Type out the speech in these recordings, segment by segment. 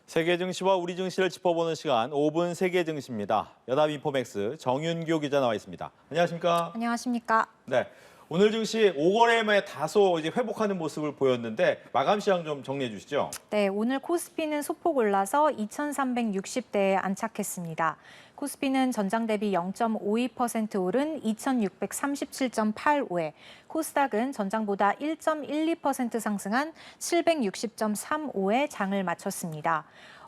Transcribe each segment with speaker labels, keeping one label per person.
Speaker 1: 세계 증시와 우리 증시를 짚어보는 시간 5분 세계 증시입니다. 연합인포맥스 정윤교 기자 나와 있습니다. 안녕하십니까?
Speaker 2: 안녕하십니까?
Speaker 1: 네. 오늘 증시 5거래일 만에 다소 이제 회복하는 모습을 보였는데 마감 시황 좀 정리해 주시죠.
Speaker 2: 네, 오늘 코스피는 소폭 올라서 2,360대에 안착했습니다. 코스피는 전장 대비 0.52% 오른 2,637.85에, 코스닥은 전장보다 1.12% 상승한 760.35에 장을 마쳤습니다.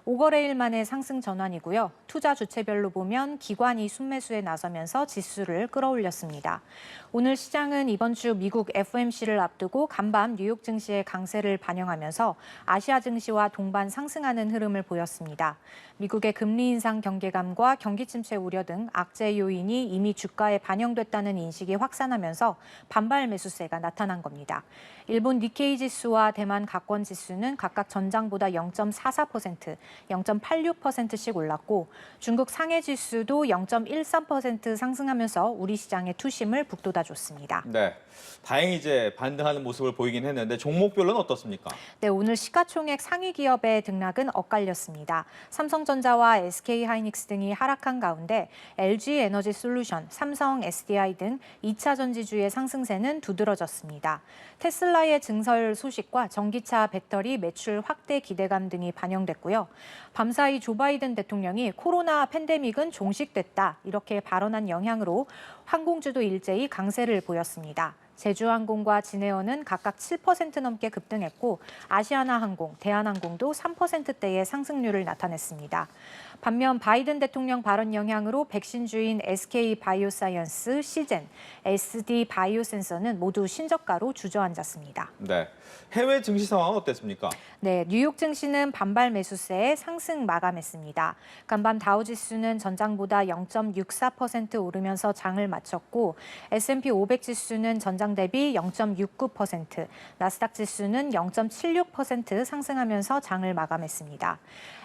Speaker 2: 5거래일 만에 상승 전환이고요. 투자 주체별로 보면 기관이 순매수에 나서면서 지수를 끌어올렸습니다. 오늘 시장은 이번 주 미국 FOMC를 앞두고 간밤 뉴욕 증시의 강세를 반영하면서 아시아 증시와 동반 상승하는 흐름을 보였습니다. 미국의 금리 인상 경계감과 경기 침체 우려 등 악재 요인이 이미 주가에 반영됐다는 인식이 확산하면서 반발 매수세가 나타난 겁니다. 일본 니케이 지수와 대만 가권 지수는 각각 전장보다 0.44%, 0.86%씩 올랐고 중국 상해 지수도 0.13% 상승하면서 우리 시장의 투심을 북돋아줬습니다.
Speaker 1: 네. 다행히 이제 반등하는 모습을 보이긴 했는데 종목별로는 어떻습니까?
Speaker 2: 네, 오늘 시가총액 상위 기업의 등락은 엇갈렸습니다. 삼성전자와 SK하이닉스 등이 하락한 가운데 LG에너지솔루션, 삼성 SDI 등 2차 전지주의 상승세는 두드러졌습니다. 테슬라의 증설 소식과 전기차 배터리 매출 확대 기대감 등이 반영됐고요. 밤사이 조 바이든 대통령이 코로나 팬데믹은 종식됐다 이렇게 발언한 영향으로 항공주도 일제히 강세를 보였습니다. 제주항공과 진에어는 각각 7% 넘게 급등했고 아시아나항공, 대한항공도 3%대의 상승률을 나타냈습니다. 반면 바이든 대통령 발언 영향으로 백신주인 SK바이오사이언스, 시젠, SD바이오센서는 모두 신저가로 주저앉았습니다.
Speaker 1: 네. 해외 증시 상황은 어땠습니까?
Speaker 2: 네, 뉴욕 증시는 반발 매수세에 상승 마감했습니다. 간밤 다우지수는 전장보다 0.64% 오르면서 장을 마쳤고 S&P 500 지수는 전장 대비 0.69%, 나스닥 지수는 0.76% 상승하면서 장을 마감했습니다.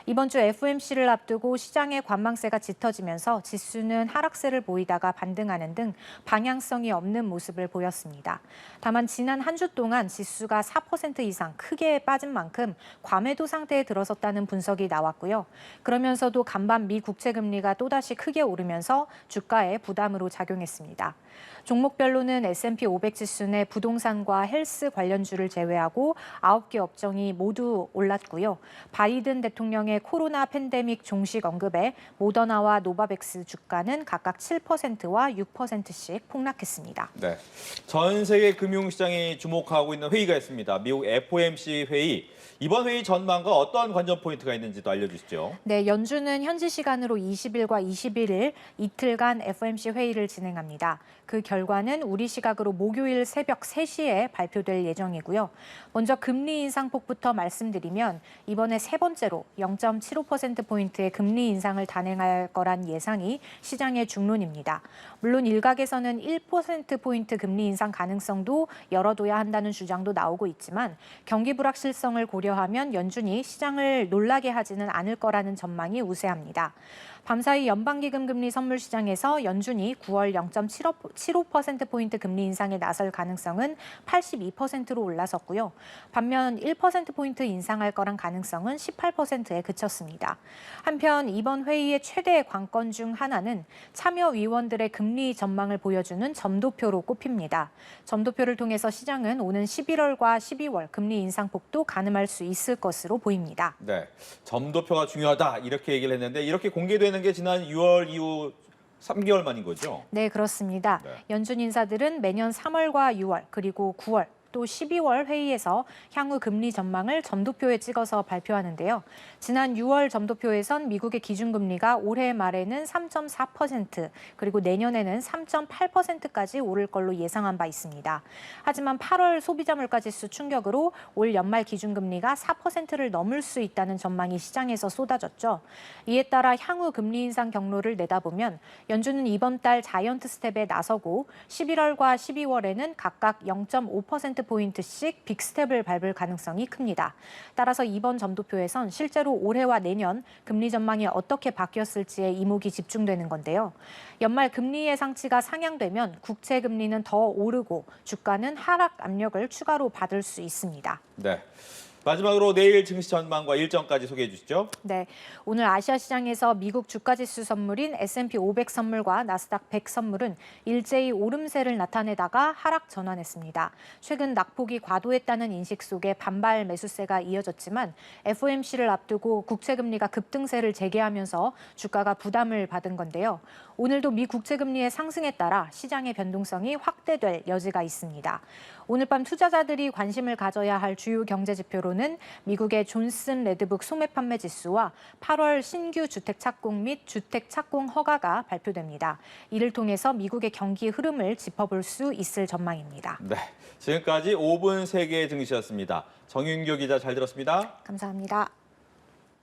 Speaker 2: 이번 주 FOMC를 앞두고 시장의 관망세가 짙어지면서 지수는 하락세를 보이다가 반등하는 등 방향성이 없는 모습을 보였습니다. 다만 지난 한 주 동안 지수가 4% 이상 크게 빠진 만큼 과매도 상태에 들어섰다는 분석이 나왔고요. 그러면서도 간밤 미 국채 금리가 또다시 크게 오르면서 주가에 부담으로 작용했습니다. 종목별로는 S&P 500 지수 내 부동산과 헬스 관련주를 제외하고 9개 업종이 모두 올랐고요. 바이든 대통령의 코로나 팬데믹 종식 언급에 모더나와 노바백스 주가는 각각 7%와 6%씩 폭락했습니다.
Speaker 1: 네. 전 세계 금융시장이 주목하고 있는 회의가 있습니다. 미국 FOMC 회의. 이번 회의 전망과 어떠한 관전 포인트가 있는지도 알려주시죠.
Speaker 2: 네, 연준은 현지 시간으로 20일과 21일 이틀간 FOMC 회의를 진행합니다. 그 결과는 우리 시각으로 목요일 새벽 3시에 발표될 예정이고요. 먼저 금리 인상폭부터 말씀드리면 이번에 세 번째로 0.75%포인트의 금리 인상을 단행할 거란 예상이 시장의 중론입니다. 물론 일각에서는 1%포인트 금리 인상 가능성도 열어둬야 한다는 주장도 나오고 있지만 경기 불확실성을 고려하면 연준이 시장을 놀라게 하지는 않을 거라는 전망이 우세합니다. 밤사이 연방기금 금리 선물 시장에서 연준이 9월 0.75%포인트 금리 인상에 나설 가능성은 82%로 올라섰고요. 반면 1%포인트 인상할 거란 가능성은 18%에 그쳤습니다. 한편 이번 회의의 최대 관건 중 하나는 참여위원들의 금리 전망을 보여주는 점도표로 꼽힙니다. 점도표를 통해서 시장은 오는 11월과 12월 금리 인상폭도 가늠할 수 있을 것으로 보입니다.
Speaker 1: 네. 점도표가 중요하다 이렇게 얘기를 했는데 이렇게 공개되는 게 지난 6월 이후 3개월 만인 거죠?
Speaker 2: 네, 그렇습니다.
Speaker 1: 네.
Speaker 2: 연준 인사들은 매년 3월과 6월 그리고 9월 또 12월 회의에서 향후 금리 전망을 점도표에 찍어서 발표하는데요. 지난 6월 점도표에선 미국의 기준금리가 올해 말에는 3.4% 그리고 내년에는 3.8%까지 오를 걸로 예상한 바 있습니다. 하지만 8월 소비자 물가지수 충격으로 올 연말 기준금리가 4%를 넘을 수 있다는 전망이 시장에서 쏟아졌죠. 이에 따라 향후 금리 인상 경로를 내다보면 연준은 이번 달 자이언트 스텝에 나서고 11월과 12월에는 각각 0.5%포인트씩 빅스텝을 밟을 가능성이 큽니다. 따라서 이번 점도표에선 실제로 올해와 내년 금리 전망이 어떻게 바뀌었을지에 이목이 집중되는 건데요. 연말 금리 예상치가 상향되면 국채 금리는 더 오르고 주가는 하락 압력을 추가로 받을 수 있습니다.
Speaker 1: 네. 마지막으로 내일 증시 전망과 일정까지 소개해 주시죠.
Speaker 2: 네, 오늘 아시아 시장에서 미국 주가지수 선물인 S&P 500 선물과 나스닥 100 선물은 일제히 오름세를 나타내다가 하락 전환했습니다. 최근 낙폭이 과도했다는 인식 속에 반발 매수세가 이어졌지만 FOMC를 앞두고 국채금리가 급등세를 재개하면서 주가가 부담을 받은 건데요. 오늘도 미 국채금리의 상승에 따라 시장의 변동성이 확대될 여지가 있습니다. 오늘 밤 투자자들이 관심을 가져야 할 주요 경제 지표로는 미국의 존슨 레드북 소매 판매 지수와 8월 신규 주택 착공 및 주택 착공 허가가 발표됩니다. 이를 통해서 미국의 경기 흐름을 짚어볼 수 있을 전망입니다.
Speaker 1: 네, 지금까지 5분 세계 증시였습니다. 정윤교 기자 잘 들었습니다.
Speaker 2: 감사합니다.